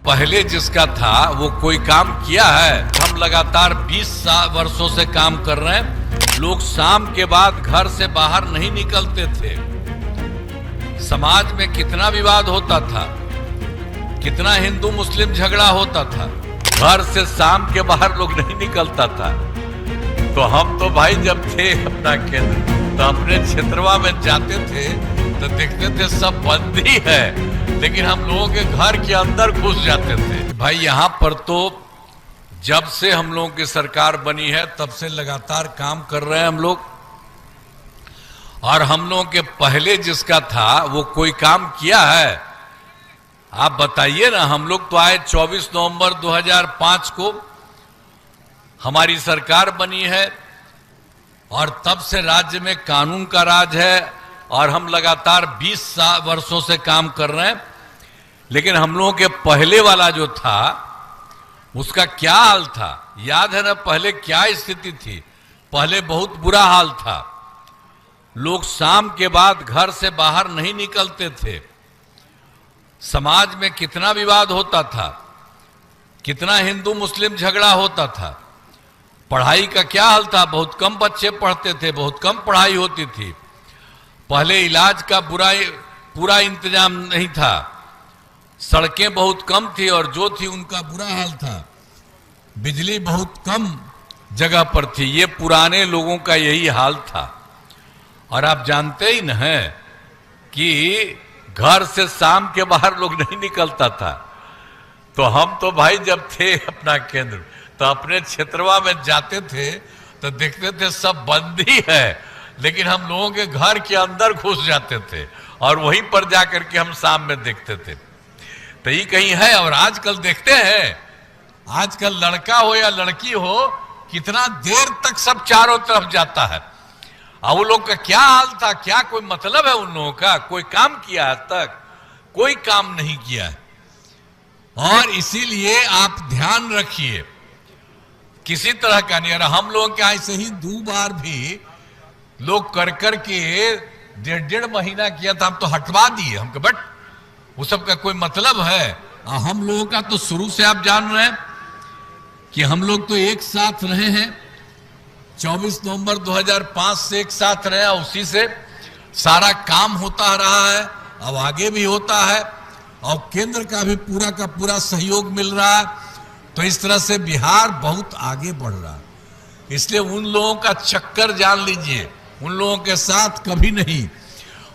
पहले जिसका था वो कोई काम किया है? हम लगातार 20 वर्षों से काम कर रहे हैं। लोग शाम के बाद घर से बाहर नहीं निकलते थे। समाज में कितना विवाद होता था, कितना हिंदू मुस्लिम झगड़ा होता था। घर से शाम के बाहर लोग नहीं निकलता था। तो हम तो भाई जब थे अपना केंद्र, तो अपने क्षेत्रवा में जाते थे तो देखते थे सब बंदी है, लेकिन हम लोगों के घर के अंदर घुस जाते थे। भाई यहाँ पर तो जब से हम लोगों की सरकार बनी है तब से लगातार काम कर रहे हैं हम लोग। और हम लोगों के पहले जिसका था वो कोई काम किया है? आप बताइए ना। हम लोग तो आए 24 नवंबर 2005 को, हमारी सरकार बनी है और तब से राज्य में कानून का राज है और हम लगातार 20 वर्षों से काम कर रहे हैं। लेकिन हम लोगों के पहले वाला जो था उसका क्या हाल था? याद है ना पहले क्या स्थिति थी? पहले बहुत बुरा हाल था। लोग शाम के बाद घर से बाहर नहीं निकलते थे। समाज में कितना विवाद होता था, कितना हिंदू मुस्लिम झगड़ा होता था। पढ़ाई का क्या हाल था? बहुत कम बच्चे पढ़ते थे, बहुत कम पढ़ाई होती थी। पहले इलाज का पूरा इंतजाम नहीं था। सड़कें बहुत कम थी और जो थी उनका बुरा हाल था। बिजली बहुत कम जगह पर थी। ये पुराने लोगों का यही हाल था। और आप जानते ही न हैं कि घर से शाम के बाहर लोग नहीं निकलता था। तो हम तो भाई जब थे अपना केंद्र, तो अपने क्षेत्रवा में जाते थे तो देखते थे सब बंदी है, लेकिन हम लोगों के घर के अंदर घुस जाते थे और वहीं पर जाकर के हम शाम में देखते थे। तो ये कहीं है। और आजकल देखते हैं, आजकल लड़का हो या लड़की हो, कितना देर तक सब चारों तरफ जाता है। अब वो लोग का क्या हाल था? क्या कोई मतलब है उन लोगों का? कोई काम किया है? तक कोई काम नहीं किया है। और इसीलिए आप ध्यान रखिए, किसी तरह का नहीं। और हम लोग के ऐसे ही 2 बार भी लोग कर के 1.5 महीना किया था, हम तो हटवा दिए। हमको बट वो सब का कोई मतलब है? हम लोगों का तो शुरू से आप जान रहे हैं कि हम लोग तो एक साथ रहे हैं। 24 नवंबर 2005 से एक साथ रहे, उसी से सारा काम होता रहा है, अब आगे भी होता है। और केंद्र का भी पूरा सहयोग मिल रहा है। तो इस तरह से बिहार बहुत आगे बढ़ रहा है। इसलिए उन लोगों का चक्कर जान लीजिए, उन लोगों के साथ कभी नहीं।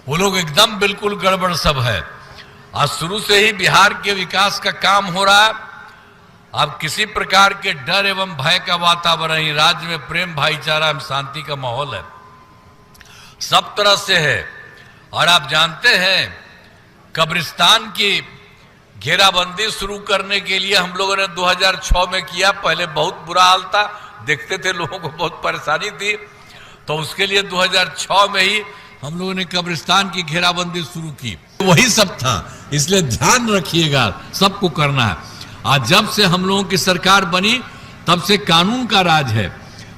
वो लोग एकदम बिल्कुल गड़बड़ सब है। आज शुरू से ही बिहार के विकास का काम हो रहा है। अब किसी प्रकार के डर एवं भय का वातावरण ही, राज्य में प्रेम भाईचारा एवं शांति का माहौल है, सब तरह से है। और आप जानते हैं कब्रिस्तान की घेराबंदी शुरू करने के लिए हम लोगों ने 2006 में किया। पहले बहुत बुरा हाल था, देखते थे लोगों को बहुत परेशानी थी। तो उसके लिए 2006 में ही हम लोगों ने कब्रिस्तान की घेराबंदी शुरू की। वही सब था। इसलिए ध्यान रखिएगा, सबको करना है। आज जब से हम लोगों की सरकार बनी तब से कानून का राज है।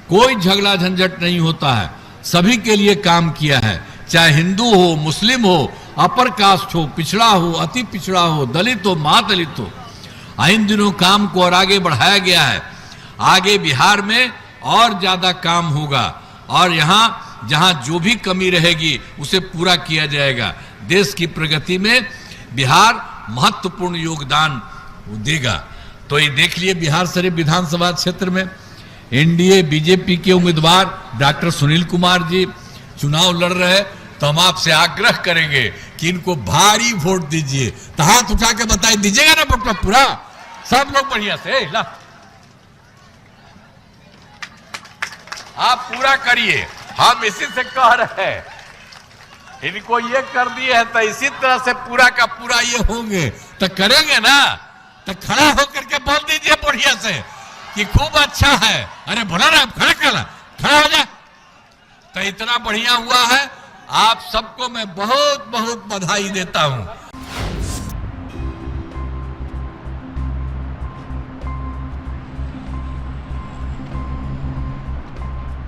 कोई झगड़ा झंझट नहीं होता है। सभी के लिए काम किया है, चाहे हिंदू हो, मुस्लिम हो, अपर कास्ट हो, पिछड़ा हो, अति पिछड़ा हो, दलित हो, महादलित हो। इन दिनों काम को और आगे बढ़ाया गया है। आगे बिहार में और ज्यादा काम होगा और यहाँ जहाँ जो भी कमी रहेगी उसे पूरा किया जाएगा। देश की प्रगति में बिहार महत्वपूर्ण योगदान देगा। तो ये देख लिए बिहार शरीफ विधानसभा क्षेत्र में एनडीए बीजेपी के उम्मीदवार डॉक्टर सुनील कुमार जी चुनाव लड़ रहे हैं। तो हम आपसे आग्रह करेंगे कि इनको भारी वोट दीजिए। तो हाथ उठा के बताइए, दीजिएगा ना वोट पूरा? सब लोग बढ़िया से ला, आप पूरा करिए। हम इसी से कह रहे हैं, इनको ये कर दिए है तो इसी तरह से पूरा का पूरा ये होंगे तो करेंगे ना। तो खड़ा होकर के बोल दीजिए बढ़िया से कि खूब अच्छा है। अरे बोला ना, खड़ा हो जा। तो इतना बढ़िया हुआ है। आप सबको मैं बहुत बहुत बधाई देता हूं।